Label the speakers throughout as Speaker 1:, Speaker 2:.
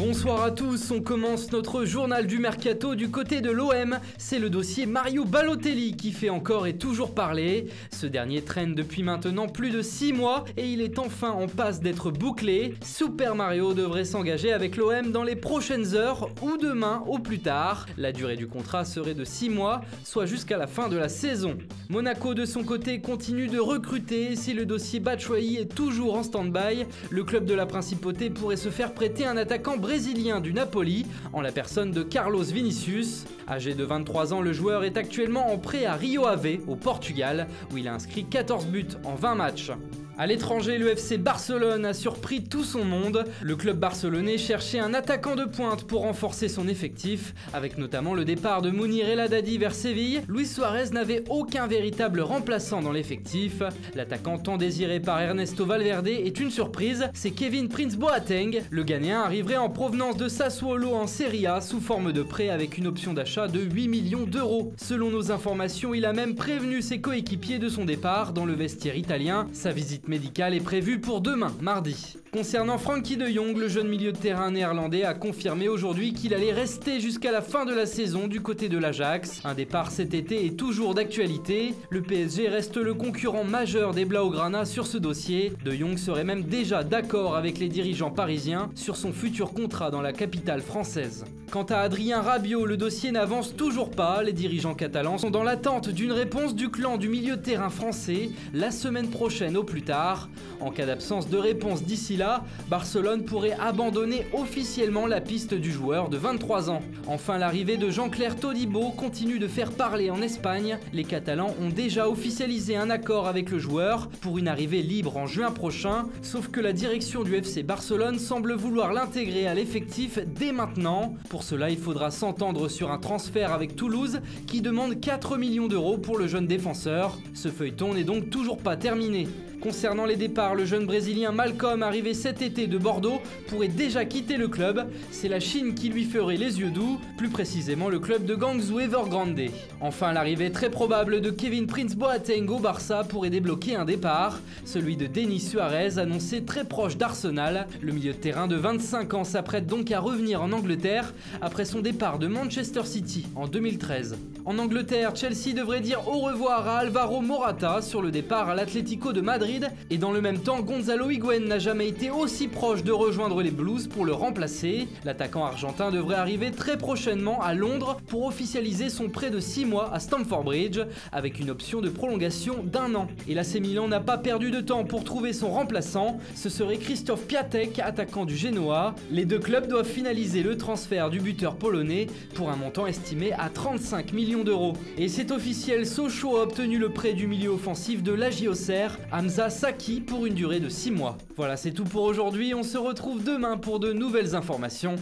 Speaker 1: Bonsoir à tous, on commence notre journal du Mercato du côté de l'OM. C'est le dossier Mario Balotelli qui fait encore et toujours parler. Ce dernier traîne depuis maintenant plus de 6 mois et il est enfin en passe d'être bouclé. Super Mario devrait s'engager avec l'OM dans les prochaines heures ou demain au plus tard. La durée du contrat serait de 6 mois, soit jusqu'à la fin de la saison. Monaco de son côté continue de recruter. Si le dossier Batshuayi est toujours en stand-by, le club de la Principauté pourrait se faire prêter un attaquant brésilien du Napoli, en la personne de Carlos Vinicius. Âgé de 23 ans, le joueur est actuellement en prêt à Rio Ave, au Portugal, où il a inscrit 14 buts en 20 matchs. À l'étranger, le FC Barcelone a surpris tout son monde. Le club barcelonais cherchait un attaquant de pointe pour renforcer son effectif. Avec notamment le départ de Mounir El Haddadi vers Séville, Luis Suarez n'avait aucun véritable remplaçant dans l'effectif. L'attaquant tant désiré par Ernesto Valverde est une surprise, c'est Kevin Prince Boateng. Le Ghanéen arriverait en provenance de Sassuolo en Serie A sous forme de prêt avec une option d'achat de 8 millions d'euros. Selon nos informations, il a même prévenu ses coéquipiers de son départ dans le vestiaire italien. Sa visite médicale est prévue pour demain, mardi. Concernant Frenkie de Jong, le jeune milieu de terrain néerlandais a confirmé aujourd'hui qu'il allait rester jusqu'à la fin de la saison du côté de l'Ajax. Un départ cet été est toujours d'actualité. Le PSG reste le concurrent majeur des Blaugrana sur ce dossier. De Jong serait même déjà d'accord avec les dirigeants parisiens sur son futur contrat dans la capitale française. Quant à Adrien Rabiot, le dossier n'avance toujours pas. Les dirigeants catalans sont dans l'attente d'une réponse du clan du milieu de terrain français la semaine prochaine au plus tard. En cas d'absence de réponse d'ici là, Barcelone pourrait abandonner officiellement la piste du joueur de 23 ans. Enfin, l'arrivée de Jean-Claire Todibo continue de faire parler en Espagne. Les Catalans ont déjà officialisé un accord avec le joueur pour une arrivée libre en juin prochain, sauf que la direction du FC Barcelone semble vouloir l'intégrer à l'effectif dès maintenant. Pour cela, il faudra s'entendre sur un transfert avec Toulouse qui demande 4 millions d'euros pour le jeune défenseur. Ce feuilleton n'est donc toujours pas terminé. Concernant les départs, le jeune brésilien Malcolm, arrivé cet été de Bordeaux, pourrait déjà quitter le club. C'est la Chine qui lui ferait les yeux doux, plus précisément le club de Guangzhou Evergrande. Enfin, l'arrivée très probable de Kevin Prince Boateng au Barça pourrait débloquer un départ, celui de Denis Suarez, annoncé très proche d'Arsenal. Le milieu de terrain de 25 ans s'apprête donc à revenir en Angleterre après son départ de Manchester City en 2013. En Angleterre, Chelsea devrait dire au revoir à Alvaro Morata sur le départ à l'Atlético de Madrid. Et dans le même temps, Gonzalo Higuaín n'a jamais été aussi proche de rejoindre les Blues pour le remplacer. L'attaquant argentin devrait arriver très prochainement à Londres pour officialiser son prêt de 6 mois à Stamford Bridge avec une option de prolongation d'1 an. Et l'AC Milan n'a pas perdu de temps pour trouver son remplaçant, ce serait Krzysztof Piatek, attaquant du Genoa. Les deux clubs doivent finaliser le transfert du buteur polonais pour un montant estimé à 35 millions d'euros. Et c'est officiel, Sochaux a obtenu le prêt du milieu offensif de l'AJ Auxerre, Hamza Saki, pour une durée de 6 mois. Voilà, c'est tout pour aujourd'hui, on se retrouve demain pour de nouvelles informations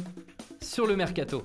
Speaker 1: sur le Mercato.